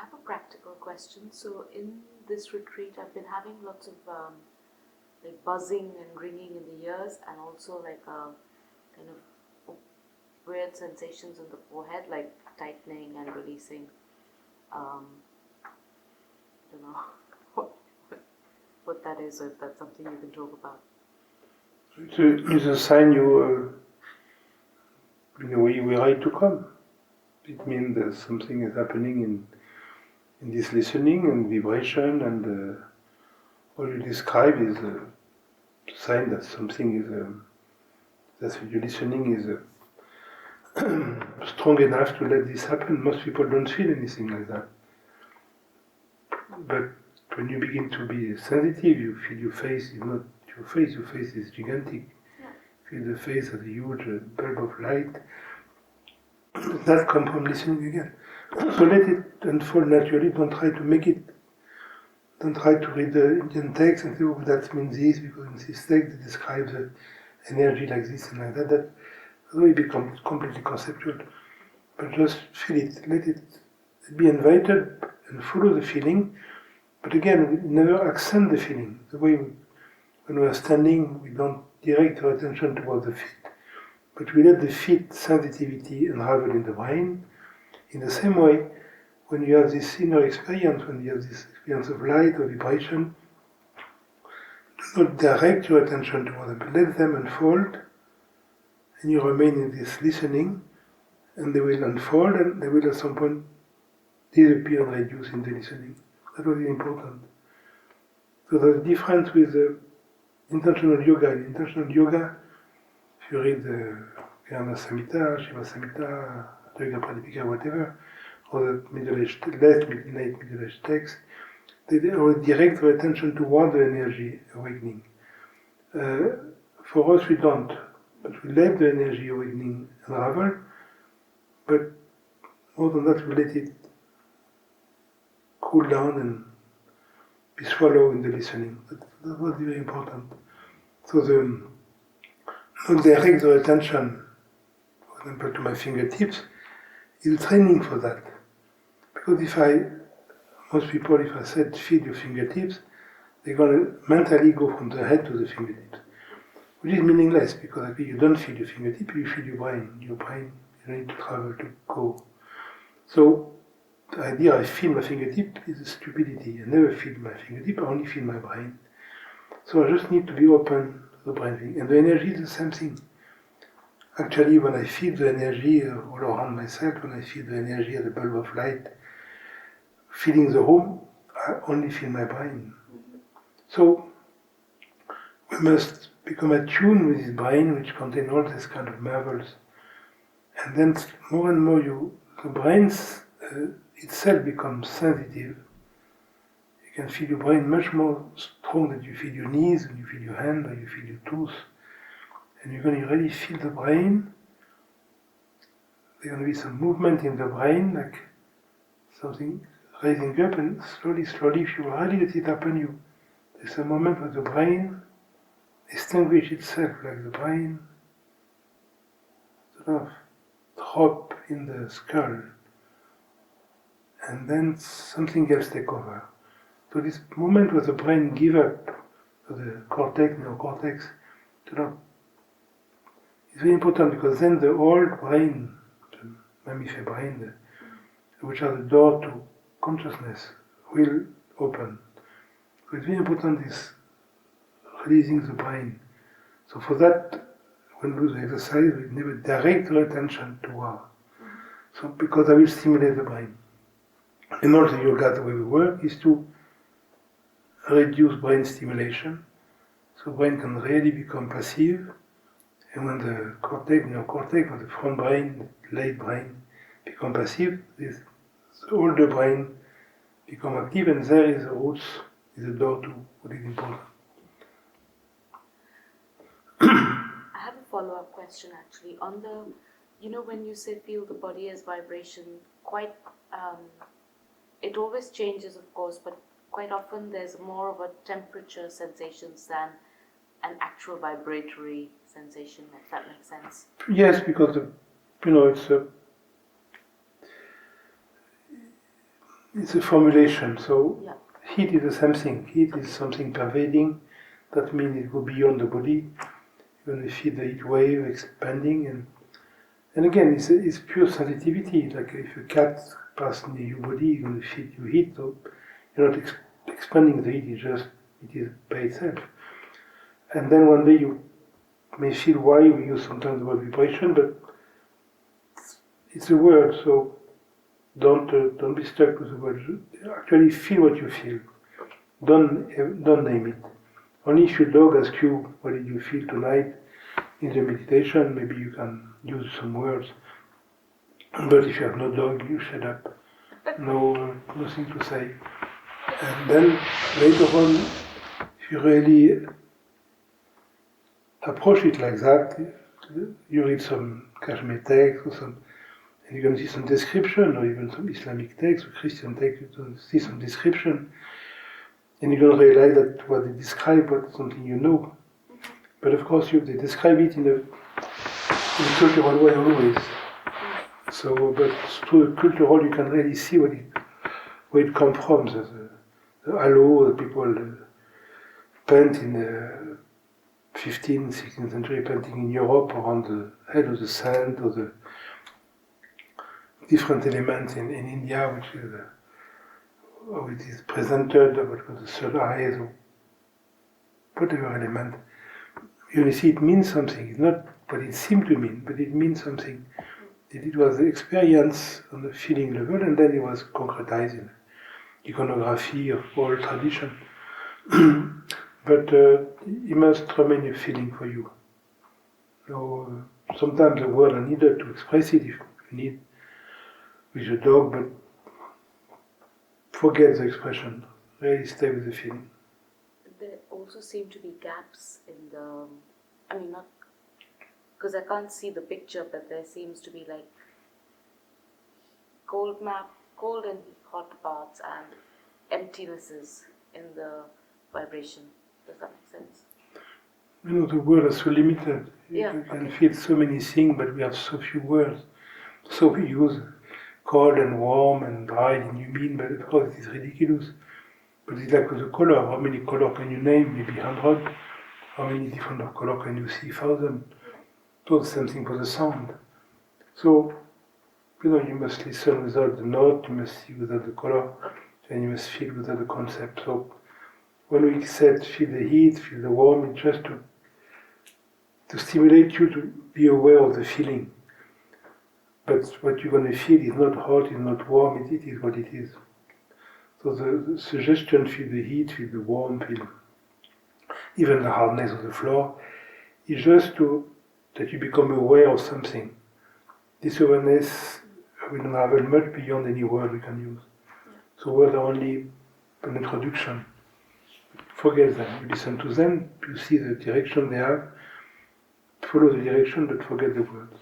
have a practical question. So in this retreat, I've been having lots of like buzzing and ringing in the ears, and also like kind of weird sensations in the forehead, like tightening and releasing. I don't know what that is, or if that's something you can talk about. It's a sign you are ready to come. It means that something is happening in this listening and vibration, and what you describe is a sign that something is, that your listening is strong enough to let this happen. Most people don't feel anything like that. But when you begin to be sensitive, you feel your face is not your face is gigantic. You feel the face as a huge bulb of light. That comes from listening again. So let it unfold naturally, don't try to make it. Don't try to read the Indian text and say, oh, that means this, because in this text it describes the energy like this and like that. That really becomes completely conceptual. But just feel it, let it be invited and follow the feeling. But again, we never accent the feeling. The way when we are standing, we don't direct our attention towards the feet. But we let the feet sensitivity unravel in the brain. In the same way, when you have this inner experience, when you have this experience of light or vibration, do not direct your attention toward them, but let them unfold, and you remain in this listening, and they will unfold, and they will at some point disappear and reduce in the listening. That was important. So there's a difference with intentional yoga. In intentional yoga, if you read the Jnana Samhita, Shiva Samhita, Yoga Pradipika, whatever, or the late middle-aged text, they always direct their attention toward the energy awakening. For us, we don't, but we let the energy awakening unravel, but more than that, we let it cool down and be swallowed in the listening. That was very important. So not direct the attention, for example, to my fingertips, is training for that. Because if I said feel your fingertips, they're going to mentally go from the head to the fingertips, which is meaningless, because actually you don't feel your fingertips, you feel your brain. Your brain, you need to travel to go. So the idea I feel my fingertip is a stupidity. I never feel my fingertip, I only feel my brain. So I just need to be open to the brain thing. And the energy is the same thing. Actually, when I feel the energy all around myself, when I feel the energy of the bulb of light, feeling the home, I only feel my brain. So we must become attuned with this brain, which contains all these kind of marvels. And then more and more the brain itself becomes sensitive. You can feel your brain much more strong than you feel your knees, and you feel your hand, or you feel your tooth. And you're going to really feel the brain. There's going to be some movement in the brain, like something rising up, and slowly, if you really let it happen, there's a moment where the brain extinguishes itself, like the brain sort of drop in the skull, and then something else takes over. So this moment where the brain gives up to the cortex, neocortex, is very important, because then the old brain, the mammifer brain, which are the door to consciousness, will open. So it's very important, this releasing the brain. So for that, when we do the exercise, we never direct our attention toward. So because I will stimulate the brain. And also yoga, the way we work, is to reduce brain stimulation, so brain can really become passive. And when the cortex, neocortex, when the front brain, the late brain, become passive, the older brain become active, and there is the roots, is the door to what is important. I have a follow-up question actually on the, when you say feel the body as vibration, quite, it always changes of course, but quite often there's more of a temperature sensations than an actual vibratory sensation, if that makes sense. Yes, because it's It's a formulation. So Yeah. heat is the same thing. Heat is something pervading. That means it goes beyond the body. You're going to feel the heat wave expanding, and again, it's pure sensitivity. Like if a cat passes near your body, you're going to feel your heat. So you're not expanding the heat. It is by itself. And then one day you may feel why we use sometimes the word vibration, but it's a word. So don't be stuck with the word. Actually, feel what you feel. Don't name it. Only if your dog asks you what did you feel tonight in the meditation, maybe you can use some words. But if you have no dog, you shut up. Nothing to say. And then later on, if you really approach it like that, you read some Kashmir text or some, and you're going to see some description, or even some Islamic text or Christian text, you're going to see some description, and you're going to realize that what they describe was something you know. But of course, they describe it in a cultural way always. So, but through the cultural, you can really see where it comes from. The halo that people paint in the 15th, 16th century, painting in Europe around the head of the sand, or the different elements in India, which is how it is presented, what was the third eyes, or whatever element. You see, it means something. It's not what it seemed to mean, but it means something. It was the experience on the feeling level, and then it was concretized in iconography of all tradition. But it must remain a feeling for you. So, sometimes the words are needed to express it if you need with your dog, but forget the expression. Really stay with the feeling. There also seem to be gaps in not because I can't see the picture, but there seems to be like cold and hot parts and emptinesses in the vibration. Does that make sense? The words are so limited. Yeah, You can feel so many things, but we have so few words. So we use cold and warm and dry and humid, but of course it is ridiculous. But it's like with the color. How many colors can you name? Maybe 100. How many different colors can you see? 1,000. So the same thing for the sound. So, you must listen without the note, you must see without the color, and you must feel without the concept. So when we said feel the heat, feel the warm, it's just to stimulate you to be aware of the feeling. But what you're going to feel is not hot, it's not warm, it is what it is. So the suggestion, feel the heat, feel the warm, feel even the hardness of the floor, is just that you become aware of something. This awareness will unravel much beyond any word we can use. So words are only an introduction. Forget them. You listen to them, you see the direction they have, follow the direction, but forget the words.